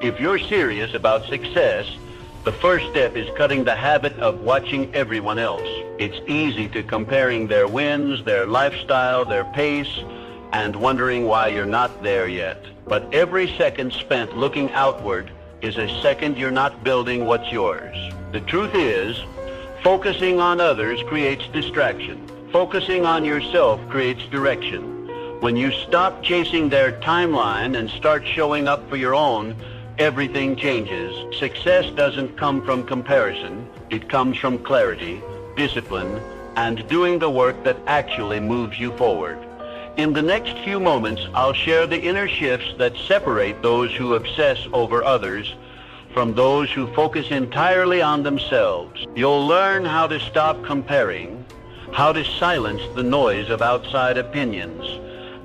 If you're serious about success, the first step is cutting the habit of watching everyone else. It's easy to comparing their wins, their lifestyle, their pace, and wondering why you're not there yet. But every second spent looking outward is a second you're not building what's yours. The truth is, focusing on others creates distraction. Focusing on yourself creates direction. When you stop chasing their timeline and start showing up for your own, everything changes. Success doesn't come from comparison. It comes from clarity, discipline, and doing the work that actually moves you forward. In the next few moments, I'll share the inner shifts that separate those who obsess over others from those who focus entirely on themselves. You'll learn how to stop comparing, how to silence the noise of outside opinions,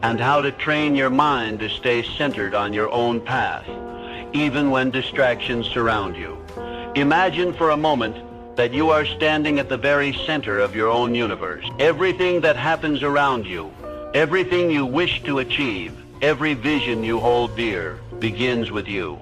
and how to train your mind to stay centered on your own path, even when distractions surround you. Imagine for a moment that you are standing at the very center of your own universe. Everything that happens around you, everything you wish to achieve, every vision you hold dear, begins with you.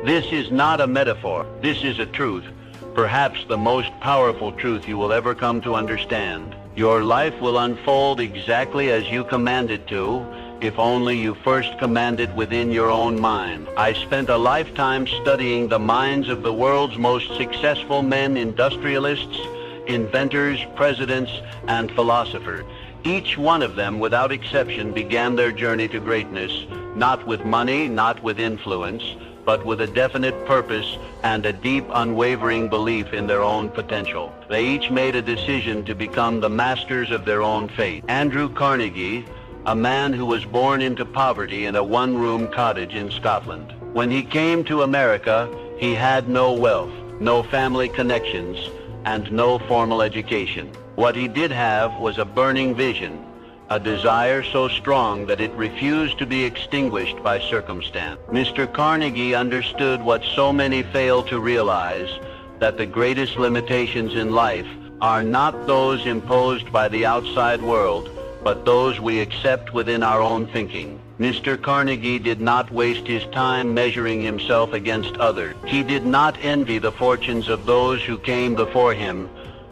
This is not a metaphor. This is a truth, perhaps the most powerful truth you will ever come to understand. Your life will unfold exactly as you command it to, if only you first command it within your own mind. I spent a lifetime studying the minds of the world's most successful men, industrialists, inventors, presidents, and philosophers. Each one of them, without exception, began their journey to greatness, not with money, not with influence, but with a definite purpose and a deep, unwavering belief in their own potential. They each made a decision to become the masters of their own fate. Andrew Carnegie, a man who was born into poverty in a one-room cottage in Scotland. When he came to America, he had no wealth, no family connections, and no formal education. What he did have was a burning vision, a desire so strong that it refused to be extinguished by circumstance. Mr. Carnegie understood what so many fail to realize, that the greatest limitations in life are not those imposed by the outside world, but those we accept within our own thinking. Mr. Carnegie did not waste his time measuring himself against others. He did not envy the fortunes of those who came before him,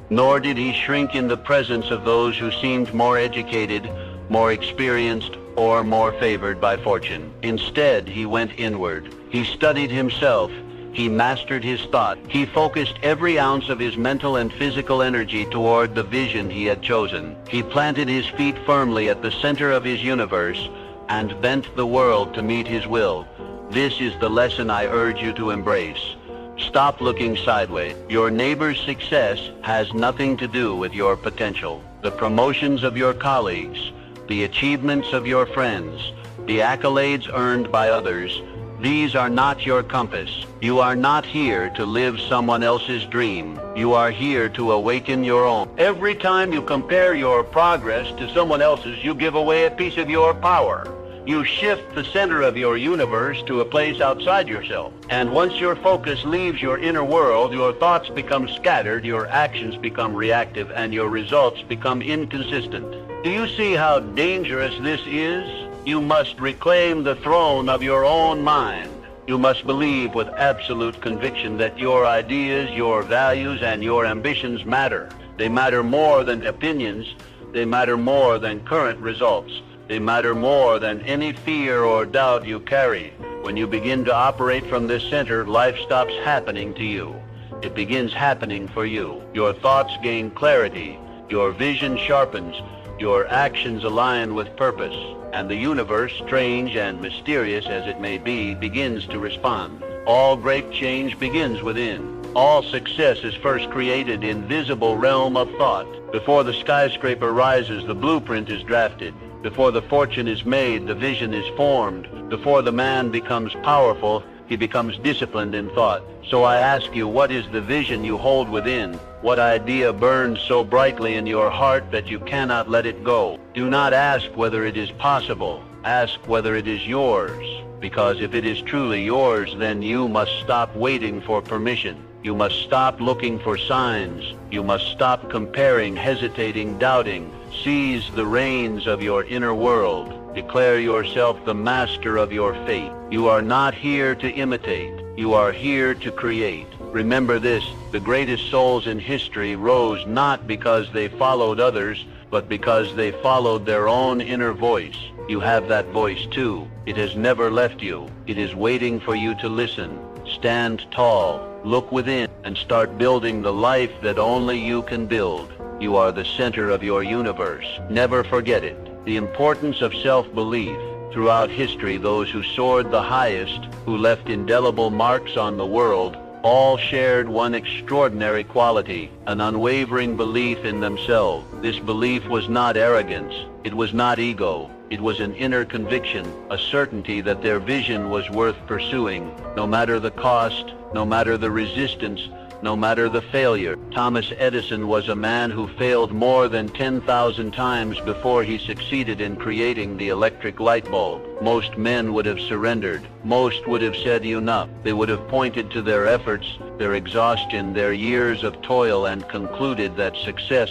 nor did he shrink in the presence of those who seemed more educated, more experienced, or more favored by fortune. Instead, he went inward. He studied himself. He mastered his thought. He focused every ounce of his mental and physical energy toward the vision he had chosen. He planted his feet firmly at the center of his universe and bent the world to meet his will. This is the lesson I urge you to embrace. Stop looking sideways. Your neighbor's success has nothing to do with your potential. The promotions of your colleagues, the achievements of your friends, the accolades earned by others, these are not your compass. You are not here to live someone else's dream. You are here to awaken your own. Every time you compare your progress to someone else's, you give away a piece of your power. You shift the center of your universe to a place outside yourself. And once your focus leaves your inner world, your thoughts become scattered, your actions become reactive, and your results become inconsistent. Do you see how dangerous this is? You must reclaim the throne of your own mind. You must believe with absolute conviction that your ideas, your values, and your ambitions matter. They matter more than opinions. They matter more than current results. They matter more than any fear or doubt you carry. When you begin to operate from this center, life stops happening to you. It begins happening for you. Your thoughts gain clarity. Your vision sharpens. Your actions align with purpose. And the universe, strange and mysterious as it may be, begins to respond. All great change begins within. All success is first created in visible realm of thought. Before the skyscraper rises, the blueprint is drafted. Before the fortune is made, the vision is formed. Before the man becomes powerful, he becomes disciplined in thought. So I ask you, what is the vision you hold within? What idea burns so brightly in your heart that you cannot let it go? Do not ask whether it is possible. Ask whether it is yours. Because if it is truly yours, then you must stop waiting for permission. You must stop looking for signs. You must stop comparing, hesitating, doubting. Seize the reins of your inner world. Declare yourself the master of your fate. You are not here to imitate. You are here to create. Remember this, the greatest souls in history rose not because they followed others, but because they followed their own inner voice. You have that voice too. It has never left you. It is waiting for you to listen. Stand tall, look within, and start building the life that only you can build. You are the center of your universe. Never forget it. The importance of self-belief. Throughout history, those who soared the highest, who left indelible marks on the world, all shared one extraordinary quality, an unwavering belief in themselves. This belief was not arrogance. It was not ego. It was an inner conviction, a certainty that their vision was worth pursuing, no matter the cost, no matter the resistance, no matter the failure. Thomas Edison was a man who failed more than 10,000 times before he succeeded in creating the electric light bulb. Most men would have surrendered. Most would have said enough. They would have pointed to their efforts, their exhaustion, their years of toil, and concluded that success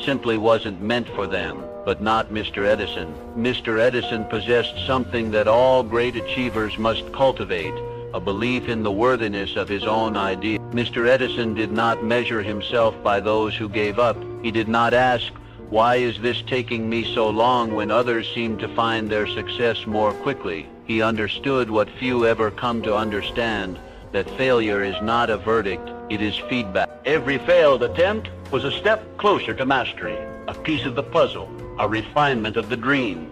simply wasn't meant for them. But not Mr. Edison. Mr. Edison possessed something that all great achievers must cultivate, a belief in the worthiness of his own idea. Mr. Edison did not measure himself by those who gave up. He did not ask, "Why is this taking me so long when others seem to find their success more quickly?" He understood what few ever come to understand, that failure is not a verdict, it is feedback. Every failed attempt was a step closer to mastery, a piece of the puzzle, a refinement of the dream.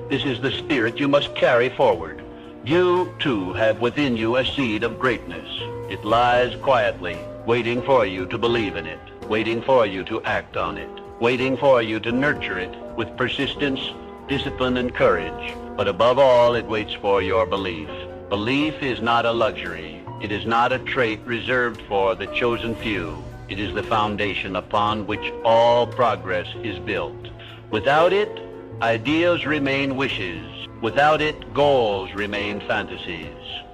This is the spirit you must carry forward. You, too, have within you a seed of greatness. It lies quietly, waiting for you to believe in it, waiting for you to act on it, waiting for you to nurture it with persistence, discipline, and courage. But above all, it waits for your belief. Belief is not a luxury. It is not a trait reserved for the chosen few. It is the foundation upon which all progress is built. Without it, ideas remain wishes. Without it, goals remain fantasies.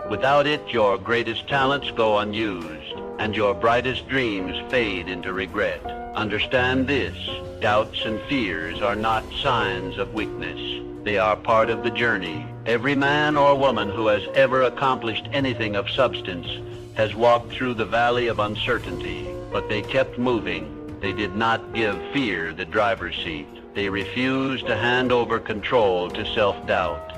Without it, your greatest talents go unused, and your brightest dreams fade into regret. Understand this, doubts and fears are not signs of weakness. They are part of the journey. Every man or woman who has ever accomplished anything of substance has walked through the valley of uncertainty, but they kept moving. They did not give fear the driver's seat. They refused to hand over control to self-doubt.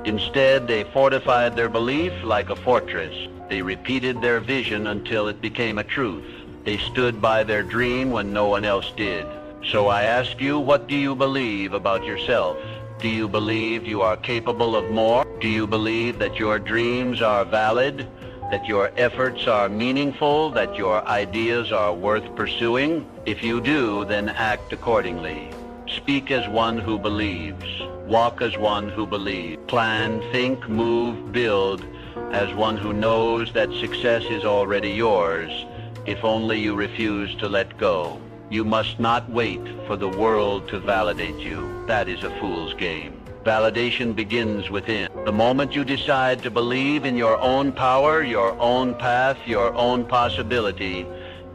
Instead, they fortified their belief like a fortress. They repeated their vision until it became a truth. They stood by their dream when no one else did. So I ask you, what do you believe about yourself? Do you believe you are capable of more? Do you believe that your dreams are valid? That your efforts are meaningful? That your ideas are worth pursuing? If you do, then act accordingly. Speak as one who believes. Walk as one who believes. Plan, think, move, build as one who knows that success is already yours, if only you refuse to let go. You must not wait for the world to validate you. That is a fool's game. Validation begins within. The moment you decide to believe in your own power, your own path, your own possibility,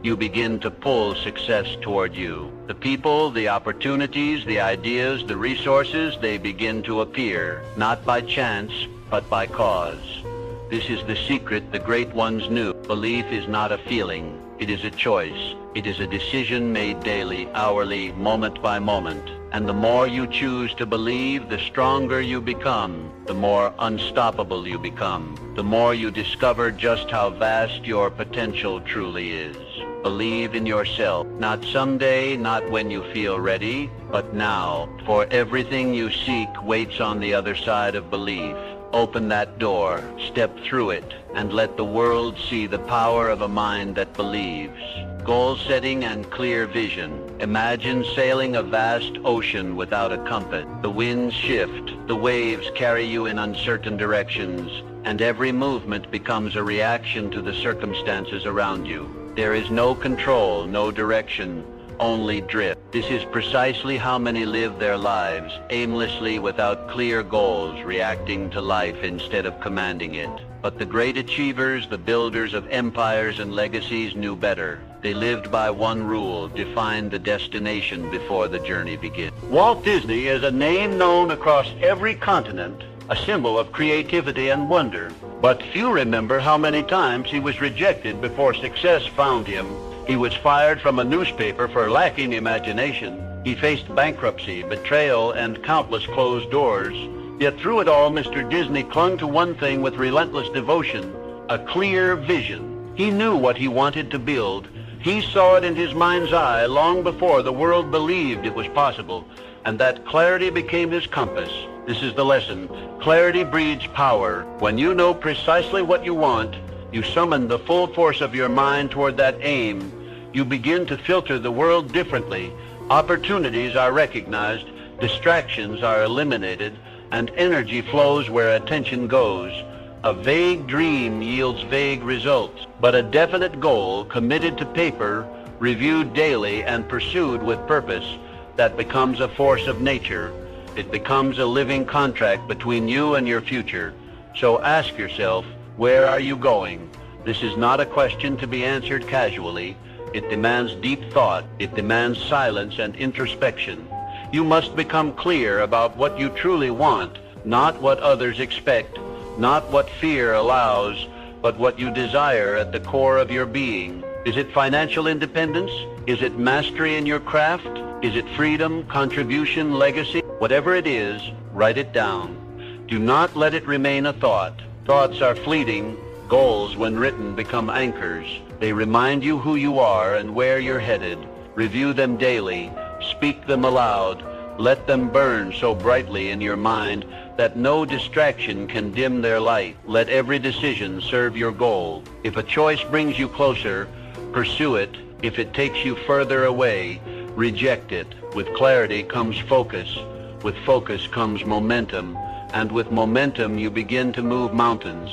you begin to pull success toward you. The people, the opportunities, the ideas, the resources, they begin to appear, not by chance, but by cause. This is the secret the great ones knew. Belief is not a feeling. It is a choice. It is a decision made daily, hourly, moment by moment. And the more you choose to believe, the stronger you become, the more unstoppable you become, the more you discover just how vast your potential truly is. Believe in yourself, not someday, not when you feel ready, but now. For everything you seek waits on the other side of belief. Open that door, step through it, and let the world see the power of a mind that believes. Goal setting and clear vision. Imagine sailing a vast ocean without a compass. The winds shift, the waves carry you in uncertain directions, and every movement becomes a reaction to the circumstances around you. There is no control, no direction, only drift. This is precisely how many live their lives, aimlessly without clear goals, reacting to life instead of commanding it. But the great achievers, the builders of empires and legacies knew better. They lived by one rule: define the destination before the journey begins. Walt Disney is a name known across every continent a symbol of creativity and wonder. But few remember how many times he was rejected before success found him. He was fired from a newspaper for lacking imagination. He faced bankruptcy, betrayal, and countless closed doors. Yet through it all, Mr. Disney clung to one thing with relentless devotion: a clear vision. He knew what he wanted to build. He saw it in his mind's eye long before the world believed it was possible, and that clarity became his compass. This is the lesson. Clarity breeds power. When you know precisely what you want, you summon the full force of your mind toward that aim. You begin to filter the world differently. Opportunities are recognized, distractions are eliminated, and energy flows where attention goes. A vague dream yields vague results, but a definite goal, committed to paper, reviewed daily, and pursued with purpose, that becomes a force of nature. It becomes a living contract between you and your future. So ask yourself, where are you going? This is not a question to be answered casually. It demands deep thought. It demands silence and introspection. You must become clear about what you truly want, not what others expect, not what fear allows, but what you desire at the core of your being. Is it financial independence? Is it mastery in your craft? Is it freedom, contribution, legacy? Whatever it is, write it down. Do not let it remain a thought. Thoughts are fleeting. Goals, when written, become anchors. They remind you who you are and where you're headed. Review them daily. Speak them aloud. Let them burn so brightly in your mind that no distraction can dim their light. Let every decision serve your goal. If a choice brings you closer, pursue it. If it takes you further away, reject it. With clarity comes focus. With focus comes momentum. And with momentum you begin to move mountains.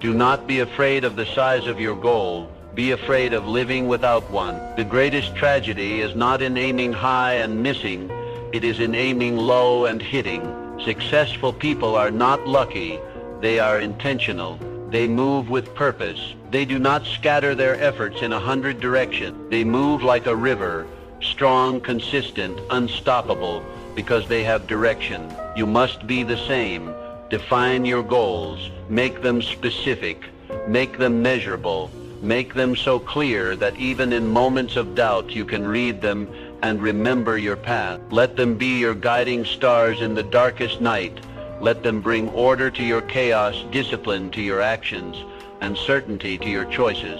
Do not be afraid of the size of your goal. Be afraid of living without one. The greatest tragedy is not in aiming high and missing. It is in aiming low and hitting. Successful people are not lucky. They are intentional. They move with purpose. They do not scatter their efforts in 100 directions. They move like a river, strong, consistent, unstoppable, because they have direction. You must be the same. Define your goals. Make them specific. Make them measurable. Make them so clear that even in moments of doubt you can read them and remember your path. Let them be your guiding stars in the darkest night. Let them bring order to your chaos, discipline to your actions, and certainty to your choices.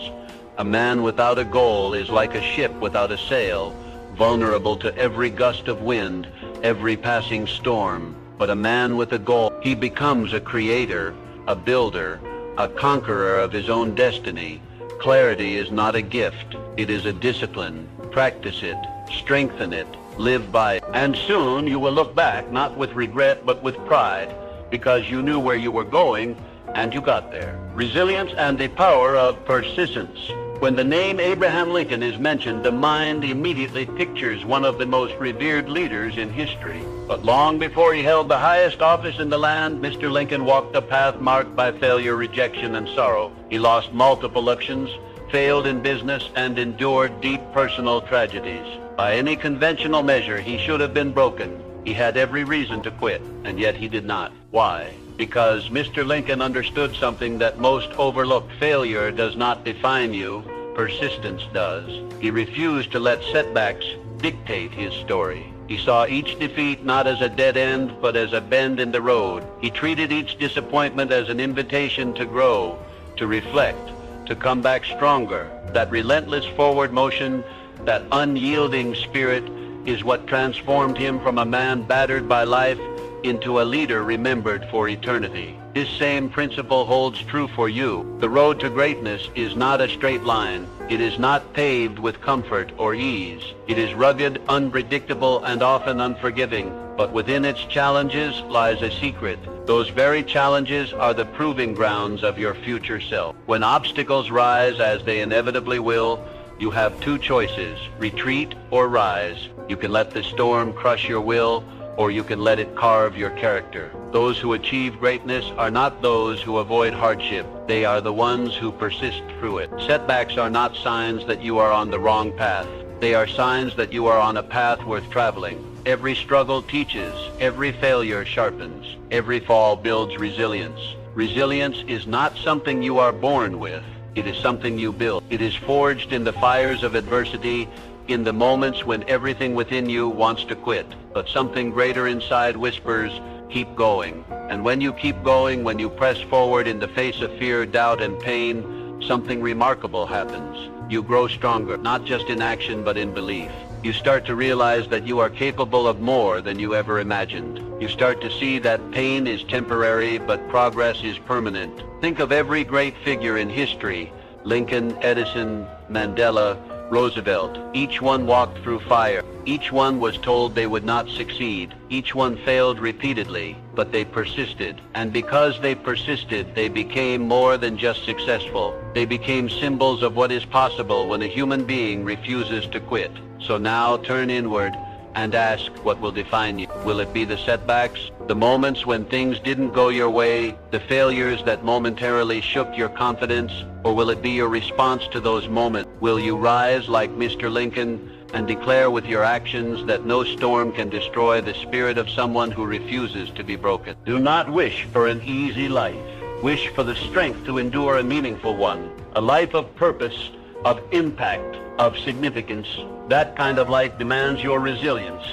A man without a goal is like a ship without a sail, vulnerable to every gust of wind, every passing storm. But a man with a goal, he becomes a creator, a builder, a conqueror of his own destiny. Clarity is not a gift. It is a discipline. Practice it. Strengthen it. Live by it. And soon you will look back, not with regret, but with pride, because you knew where you were going and you got there. Resilience and the power of persistence. When the name Abraham Lincoln is mentioned, the mind immediately pictures one of the most revered leaders in history. But long before he held the highest office in the land, Mr. Lincoln walked a path marked by failure, rejection, and sorrow. He lost multiple elections, failed in business, and endured deep personal tragedies. By any conventional measure, he should have been broken. He had every reason to quit, and yet he did not. Why? Because Mr. Lincoln understood something that most overlook. Failure does not define you. Persistence does. He refused to let setbacks dictate his story. He saw each defeat not as a dead end, but as a bend in the road. He treated each disappointment as an invitation to grow, to reflect, to come back stronger. That relentless forward motion, that unyielding spirit, is what transformed him from a man battered by life into a leader remembered for eternity. This same principle holds true for you. The road to greatness is not a straight line. It is not paved with comfort or ease. It is rugged, unpredictable, and often unforgiving. But within its challenges lies a secret. Those very challenges are the proving grounds of your future self. When obstacles rise, as they inevitably will, you have two choices: retreat or rise. You can let the storm crush your will, or you can let it carve your character. Those who achieve greatness are not those who avoid hardship. They are the ones who persist through it. Setbacks are not signs that you are on the wrong path. They are signs that you are on a path worth traveling. Every struggle teaches, every failure sharpens, every fall builds resilience. Resilience is not something you are born with, it is something you build. It is forged in the fires of adversity, in the moments when everything within you wants to quit, but something greater inside whispers, keep going. And when you keep going, when you press forward in the face of fear, doubt, and pain, something remarkable happens. You grow stronger, not just in action, but in belief. You start to realize that you are capable of more than you ever imagined. You start to see that pain is temporary, but progress is permanent. Think of every great figure in history: Lincoln, Edison, Mandela, Roosevelt. Each one walked through fire. Each one was told they would not succeed. Each one failed repeatedly, but they persisted. And because they persisted, they became more than just successful. They became symbols of what is possible when a human being refuses to quit. So now turn inward and ask, what will define you? Will it be the setbacks, the moments when things didn't go your way, the failures that momentarily shook your confidence, or will it be your response to those moments? Will you rise like Mr. Lincoln and declare with your actions that no storm can destroy the spirit of someone who refuses to be broken? Do not wish for an easy life. Wish for the strength to endure a meaningful one, a life of purpose, of impact, of significance. That kind of life demands your resilience.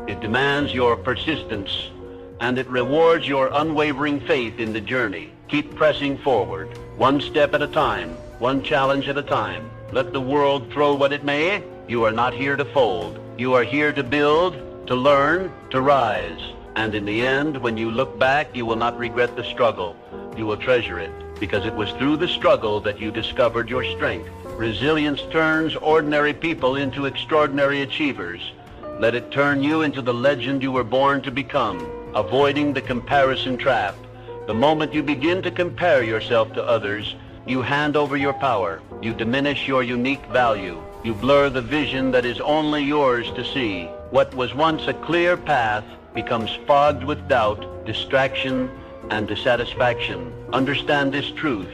It demands your persistence, and it rewards your unwavering faith in the journey. Keep pressing forward, one step at a time, one challenge at a time. Let the world throw what it may. You are not here to fold. You are here to build, to learn, to rise. And in the end, when you look back, you will not regret the struggle. You will treasure it, because it was through the struggle that you discovered your strength. Resilience turns ordinary people into extraordinary achievers. Let it turn you into the legend you were born to become, avoiding the comparison trap. The moment you begin to compare yourself to others, you hand over your power. You diminish your unique value. You blur the vision that is only yours to see. What was once a clear path becomes fogged with doubt, distraction, and dissatisfaction. Understand this truth.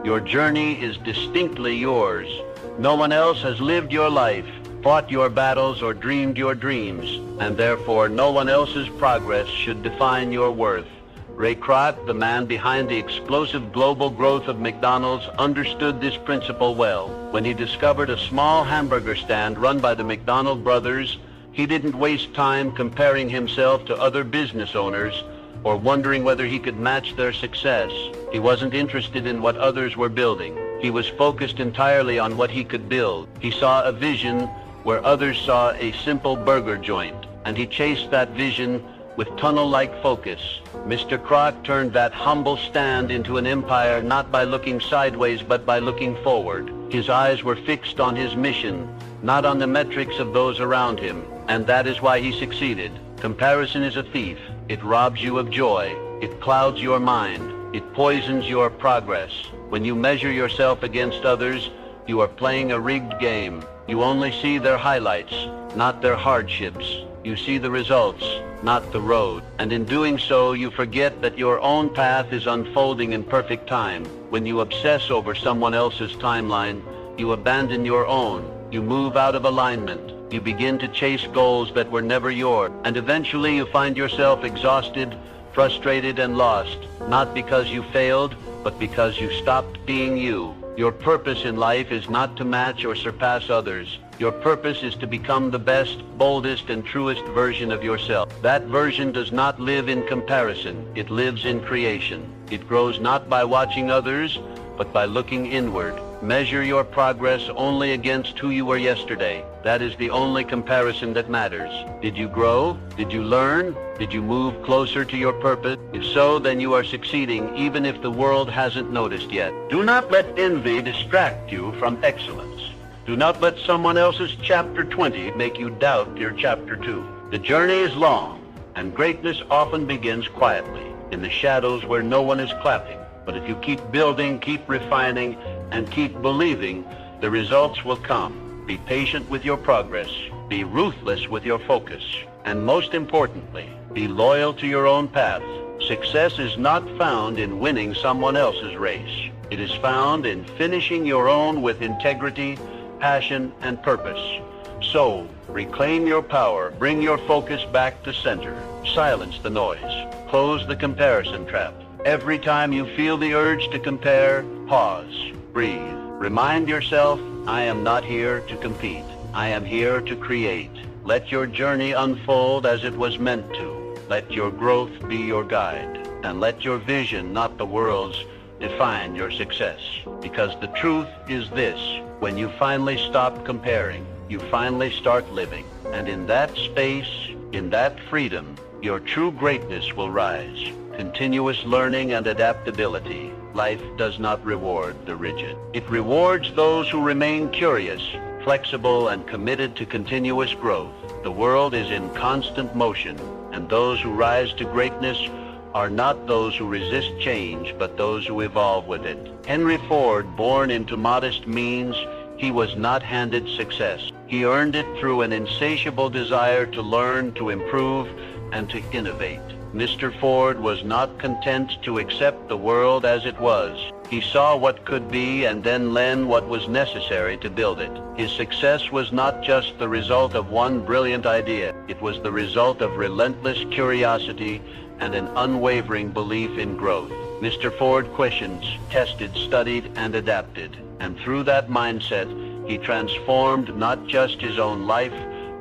Your journey is distinctly yours. No one else has lived your life, fought your battles, or dreamed your dreams, and therefore no one else's progress should define your worth. Ray Kroc, the man behind the explosive global growth of McDonald's, understood this principle well. When he discovered a small hamburger stand run by the McDonald brothers, he didn't waste time comparing himself to other business owners or wondering whether he could match their success. He wasn't interested in what others were building. He was focused entirely on what he could build. He saw a vision where others saw a simple burger joint, and he chased that vision with tunnel-like focus. Mr. Kroc turned that humble stand into an empire, not by looking sideways, but by looking forward. His eyes were fixed on his mission, not on the metrics of those around him, and that is why he succeeded. Comparison is a thief. It robs you of joy. It clouds your mind. It poisons your progress. When you measure yourself against others, you are playing a rigged game. You only see their highlights, not their hardships. You see the results, not the road. And in doing so, you forget that your own path is unfolding in perfect time. When you obsess over someone else's timeline, you abandon your own. You move out of alignment. You begin to chase goals that were never yours. And eventually you find yourself exhausted, frustrated, and lost. Not because you failed, but because you stopped being you. Your purpose in life is not to match or surpass others. Your purpose is to become the best, boldest, and truest version of yourself. That version does not live in comparison. It lives in creation. It grows not by watching others, but by looking inward. Measure your progress only against who you were yesterday. That is the only comparison that matters. Did you grow? Did you learn? Did you move closer to your purpose? If so, then you are succeeding, even if the world hasn't noticed yet. Do not let envy distract you from excellence. Do not let someone else's chapter 20 make you doubt your chapter 2. The journey is long, and greatness often begins quietly, in the shadows where no one is clapping. But if you keep building, keep refining, and keep believing, the results will come. Be patient with your progress. Be ruthless with your focus. And most importantly, be loyal to your own path. Success is not found in winning someone else's race. It is found in finishing your own with integrity, passion, and purpose. So, reclaim your power, bring your focus back to center, silence the noise, close the comparison trap. Every time you feel the urge to compare, pause, breathe. Remind yourself, I am not here to compete. I am here to create. Let your journey unfold as it was meant to. Let your growth be your guide. And let your vision, not the world's, define your success. Because the truth is this: when you finally stop comparing, you finally start living. And in that space, in that freedom, your true greatness will rise. Continuous learning and adaptability. Life does not reward the rigid. It rewards those who remain curious, flexible, and committed to continuous growth. The world is in constant motion, and those who rise to greatness are not those who resist change, but those who evolve with it. Henry Ford, born into modest means, he was not handed success. He earned it through an insatiable desire to learn, to improve, and to innovate. Mr. Ford was not content to accept the world as it was. He saw what could be and then learned what was necessary to build it. His success was not just the result of one brilliant idea. It was the result of relentless curiosity and an unwavering belief in growth. Mr. Ford questioned, tested, studied, and adapted. And through that mindset, he transformed not just his own life,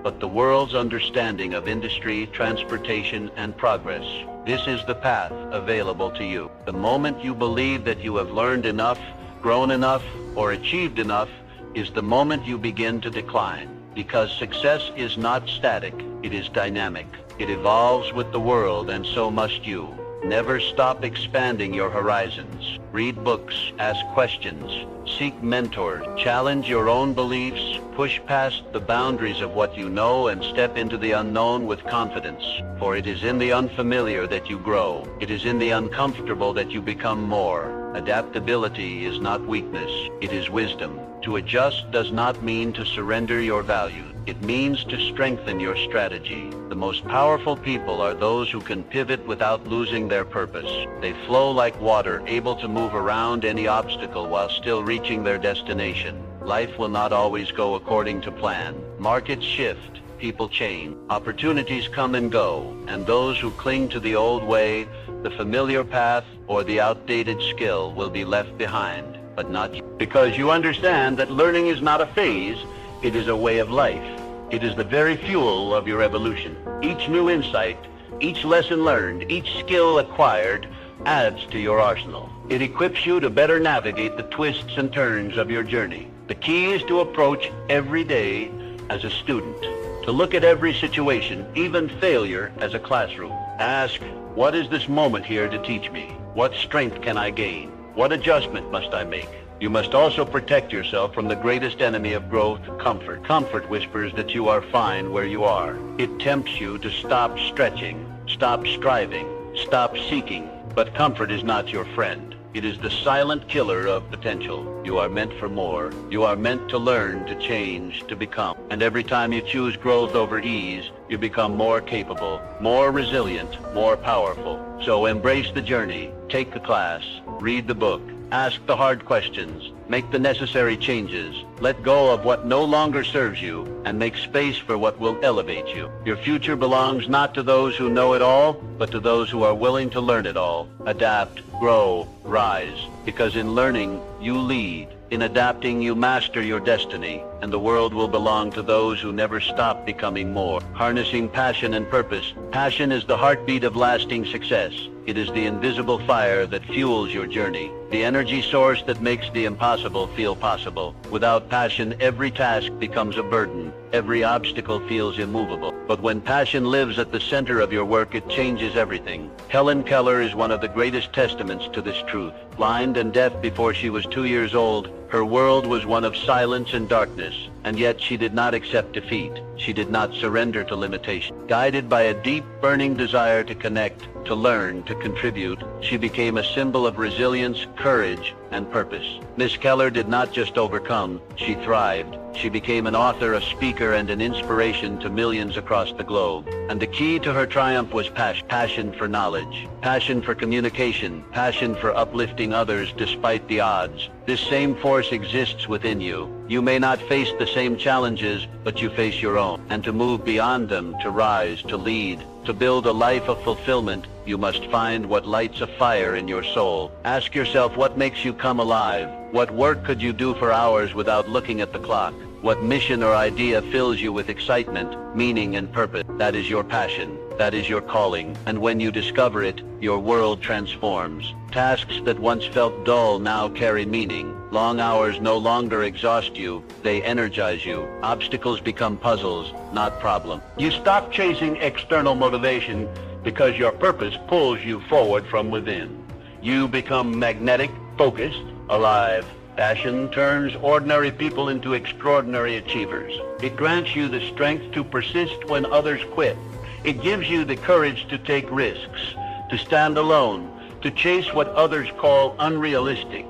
but the world's understanding of industry, transportation, and progress. This is the path available to you. The moment you believe that you have learned enough, grown enough, or achieved enough, is the moment you begin to decline. Because success is not static, it is dynamic. It evolves with the world, and so must you. Never stop expanding your horizons. Read books, ask questions, seek mentors, challenge your own beliefs, push past the boundaries of what you know, and step into the unknown with confidence. For it is in the unfamiliar that you grow. It is in the uncomfortable that you become more. Adaptability is not weakness, it is wisdom. To adjust does not mean to surrender your value. It means to strengthen your strategy. The most powerful people are those who can pivot without losing their purpose. They flow like water, able to move around any obstacle while still reaching their destination. Life will not always go according to plan. Markets shift, people change, opportunities come and go, and those who cling to the old way, the familiar path, or the outdated skill will be left behind, but not you. Because you understand that learning is not a phase, it is a way of life. It is the very fuel of your evolution. Each new insight, each lesson learned, each skill acquired adds to your arsenal. It equips you to better navigate the twists and turns of your journey. The key is to approach every day as a student, to look at every situation, even failure, as a classroom. Ask, what is this moment here to teach me? What strength can I gain? What adjustment must I make? You must also protect yourself from the greatest enemy of growth, comfort. Comfort whispers that you are fine where you are. It tempts you to stop stretching, stop striving, stop seeking. But comfort is not your friend. It is the silent killer of potential. You are meant for more. You are meant to learn, to change, to become. And every time you choose growth over ease, you become more capable, more resilient, more powerful. So embrace the journey, take the class, read the book, ask the hard questions, make the necessary changes, let go of what no longer serves you, and make space for what will elevate you. Your future belongs not to those who know it all, but to those who are willing to learn it all. Adapt, grow, rise, because in learning, you lead. In adapting, you master your destiny, and the world will belong to those who never stop becoming more. Harnessing passion and purpose. Passion is the heartbeat of lasting success. It is the invisible fire that fuels your journey, the energy source that makes the impossible feel possible. Without passion, every task becomes a burden. Every obstacle feels immovable. But when passion lives at the center of your work, it changes everything. Helen Keller is one of the greatest testaments to this truth. Blind and deaf before she was 2 years old, her world was one of silence and darkness, and yet she did not accept defeat. She did not surrender to limitation. Guided by a deep, burning desire to connect, to learn, to contribute, she became a symbol of resilience, courage, and purpose. Miss Keller did not just overcome, she thrived. She became an author, a speaker, and an inspiration to millions across the globe. And the key to her triumph was passion for knowledge, passion for communication, passion for uplifting others despite the odds. This same force exists within you. You may not face the same challenges, but you face your own. And to move beyond them, to rise, to lead, to build a life of fulfillment, you must find what lights a fire in your soul. Ask yourself what makes you come alive. What work could you do for hours without looking at the clock? What mission or idea fills you with excitement, meaning, and purpose? That is your passion. That is your calling. And when you discover it, your world transforms. Tasks that once felt dull now carry meaning. Long hours no longer exhaust you, they energize you. Obstacles become puzzles, not problems. You stop chasing external motivation because your purpose pulls you forward from within. You become magnetic, focused, alive. Passion turns ordinary people into extraordinary achievers. It grants you the strength to persist when others quit. It gives you the courage to take risks, to stand alone, to chase what others call unrealistic.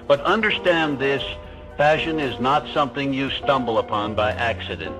But understand this, passion is not something you stumble upon by accident.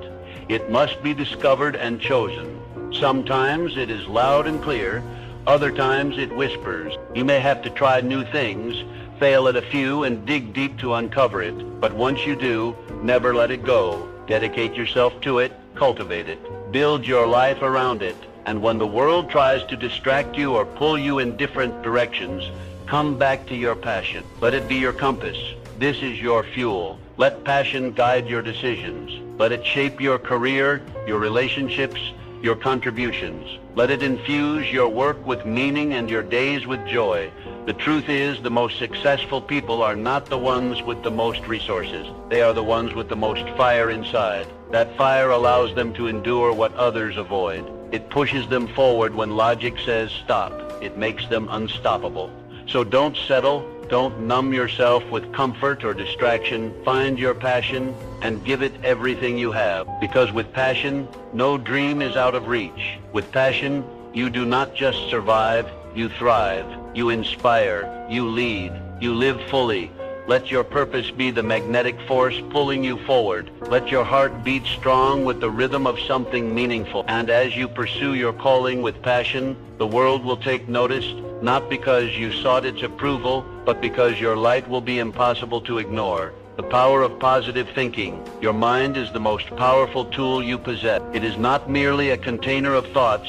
It must be discovered and chosen. Sometimes it is loud and clear, other times it whispers. You may have to try new things, fail at a few, and dig deep to uncover it. But once you do, never let it go. Dedicate yourself to it, cultivate it. Build your life around it. And when the world tries to distract you or pull you in different directions, come back to your passion. Let it be your compass. This is your fuel. Let passion guide your decisions. Let it shape your career, your relationships, your contributions. Let it infuse your work with meaning and your days with joy. The truth is, the most successful people are not the ones with the most resources. They are the ones with the most fire inside. That fire allows them to endure what others avoid. It pushes them forward when logic says stop. It makes them unstoppable. So don't settle. Don't numb yourself with comfort or distraction. Find your passion and give it everything you have. Because with passion, no dream is out of reach. With passion, you do not just survive, you thrive. You inspire, you lead, you live fully. Let your purpose be the magnetic force pulling you forward. Let your heart beat strong with the rhythm of something meaningful. And as you pursue your calling with passion, the world will take notice, not because you sought its approval, but because your light will be impossible to ignore. The power of positive thinking. Your mind is the most powerful tool you possess. It is not merely a container of thoughts,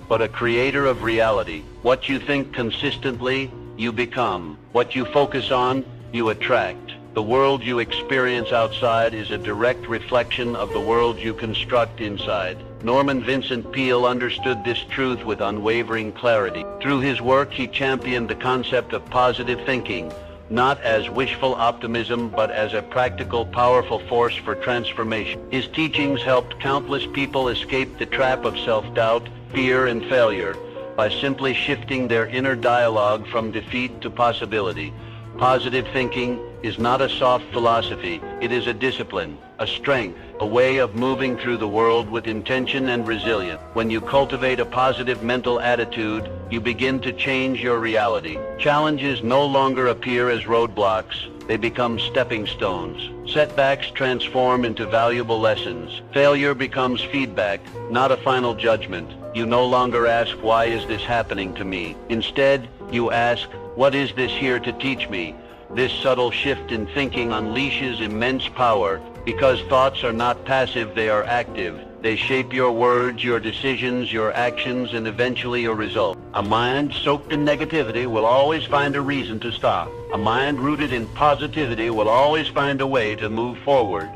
but a creator of reality. What you think consistently, you become. What you focus on, you attract. The world you experience outside is a direct reflection of the world you construct inside. Norman Vincent Peale understood this truth with unwavering clarity. Through his work, he championed the concept of positive thinking, not as wishful optimism, but as a practical, powerful force for transformation. His teachings helped countless people escape the trap of self-doubt, fear, and failure by simply shifting their inner dialogue from defeat to possibility. Positive thinking is not a soft philosophy. It is a discipline, a strength, a way of moving through the world with intention and resilience. When you cultivate a positive mental attitude, you begin to change your reality. Challenges no longer appear as roadblocks. They become stepping stones. Setbacks transform into valuable lessons. Failure becomes feedback, not a final judgment. You no longer ask, why is this happening to me? Instead, you ask, what is this here to teach me? This subtle shift in thinking unleashes immense power. Because thoughts are not passive, they are active. They shape your words, your decisions, your actions, and eventually your results. A mind soaked in negativity will always find a reason to stop. A mind rooted in positivity will always find a way to move forward.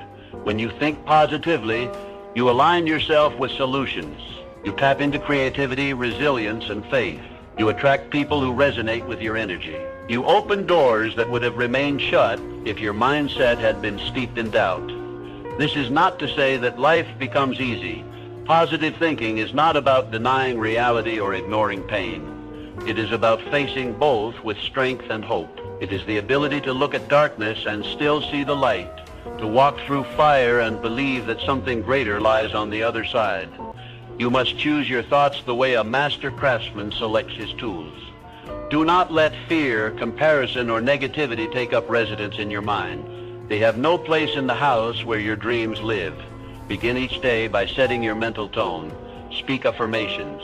When you think positively, you align yourself with solutions. You tap into creativity, resilience, and faith. You attract people who resonate with your energy. You open doors that would have remained shut if your mindset had been steeped in doubt. This is not to say that life becomes easy. Positive thinking is not about denying reality or ignoring pain. It is about facing both with strength and hope. It is the ability to look at darkness and still see the light, to walk through fire and believe that something greater lies on the other side. You must choose your thoughts the way a master craftsman selects his tools. Do not let fear, comparison, or negativity take up residence in your mind. They have no place in the house where your dreams live. Begin each day by setting your mental tone. Speak affirmations.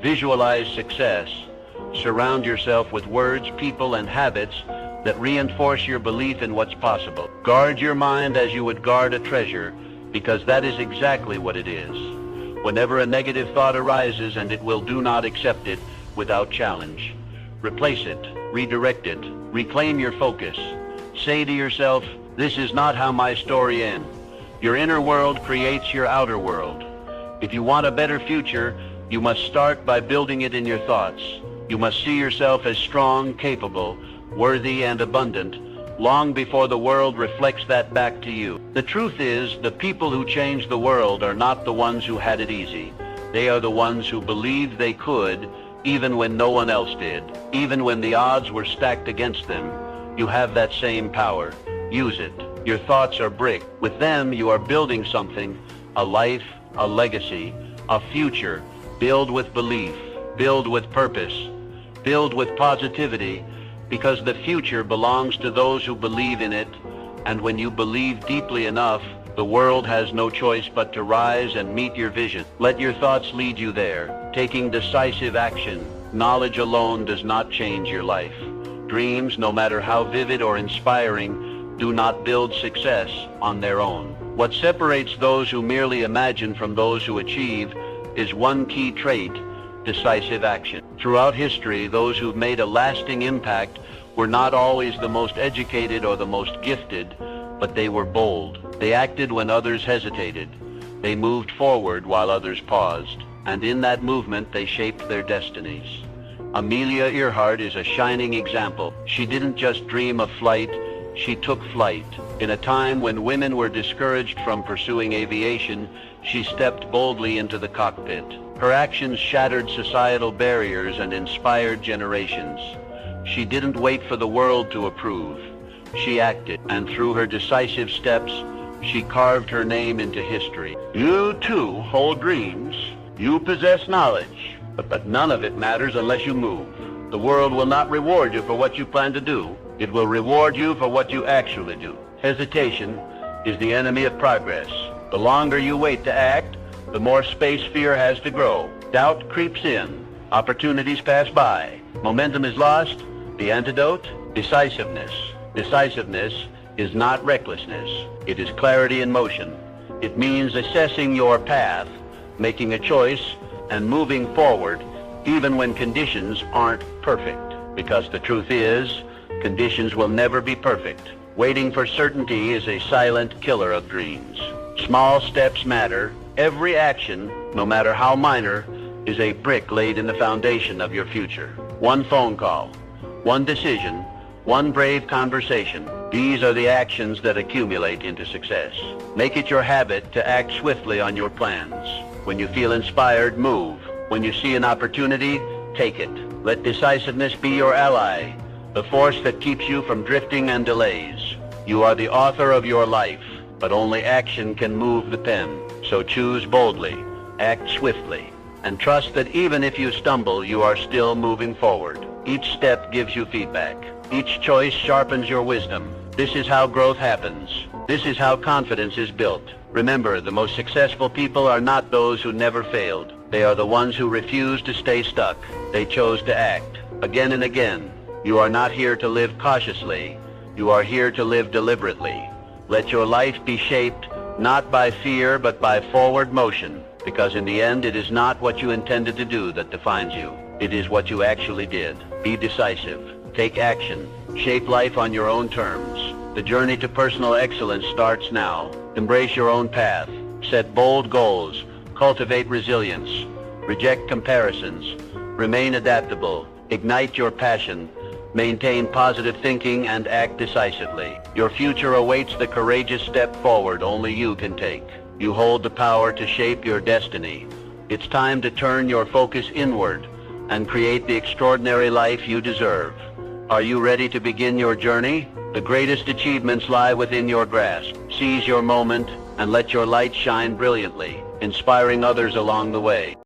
Visualize success. Surround yourself with words, people, and habits that reinforce your belief in what's possible. Guard your mind as you would guard a treasure, because that is exactly what it is. Whenever a negative thought arises, and it will, do not accept it without challenge. Replace it, redirect it, reclaim your focus. Say to yourself, this is not how my story ends. Your inner world creates your outer world. If you want a better future, you must start by building it in your thoughts. You must see yourself as strong, capable, worthy, and abundant, long before the world reflects that back to you. The truth is, the people who change the world are not the ones who had it easy. They are the ones who believed they could, even when no one else did, even when the odds were stacked against them. You have that same power. Use it. Your thoughts are brick. With them, you are building something, a life, a legacy, a future. Build with belief. Build with purpose. Build with positivity, because the future belongs to those who believe in it. And when you believe deeply enough, the world has no choice but to rise and meet your vision. Let your thoughts lead you there, taking decisive action. Knowledge alone does not change your life. Dreams, no matter how vivid or inspiring, do not build success on their own. What separates those who merely imagine from those who achieve is one key trait: decisive action. Throughout history, those who've made a lasting impact were not always the most educated or the most gifted, but they were bold. They acted when others hesitated. They moved forward while others paused, and in that movement they shaped their destinies. Amelia Earhart is a shining example. She didn't just dream of flight, she took flight. In a time when women were discouraged from pursuing aviation, she stepped boldly into the cockpit. Her actions shattered societal barriers and inspired generations. She didn't wait for the world to approve. She acted, and through her decisive steps, she carved her name into history. You too hold dreams. You possess knowledge, but none of it matters unless you move. The world will not reward you for what you plan to do. It will reward you for what you actually do. Hesitation is the enemy of progress. The longer you wait to act, the more space fear has to grow. Doubt creeps in. Opportunities pass by. Momentum is lost. The antidote? Decisiveness. Decisiveness is not recklessness. It is clarity in motion. It means assessing your path, making a choice, and moving forward, even when conditions aren't perfect. Because the truth is, conditions will never be perfect. Waiting for certainty is a silent killer of dreams. Small steps matter. Every action, no matter how minor, is a brick laid in the foundation of your future. One phone call, one decision, one brave conversation. These are the actions that accumulate into success. Make it your habit to act swiftly on your plans. When you feel inspired, move. When you see an opportunity, take it. Let decisiveness be your ally, the force that keeps you from drifting and delays. You are the author of your life, but only action can move the pen. So choose boldly, act swiftly, and trust that even if you stumble, you are still moving forward. Each step gives you feedback. Each choice sharpens your wisdom. This is how growth happens. This is how confidence is built. Remember, the most successful people are not those who never failed. They are the ones who refused to stay stuck. They chose to act. Again and again. You are not here to live cautiously. You are here to live deliberately. Let your life be shaped not by fear, but by forward motion. Because in the end, it is not what you intended to do that defines you. It is what you actually did. Be decisive. Take action. Shape life on your own terms. The journey to personal excellence starts now. Embrace your own path. Set bold goals. Cultivate resilience. Reject comparisons. Remain adaptable. Ignite your passion. Maintain positive thinking and act decisively. Your future awaits the courageous step forward only you can take. You hold the power to shape your destiny. It's time to turn your focus inward and create the extraordinary life you deserve. Are you ready to begin your journey? The greatest achievements lie within your grasp. Seize your moment and let your light shine brilliantly, inspiring others along the way.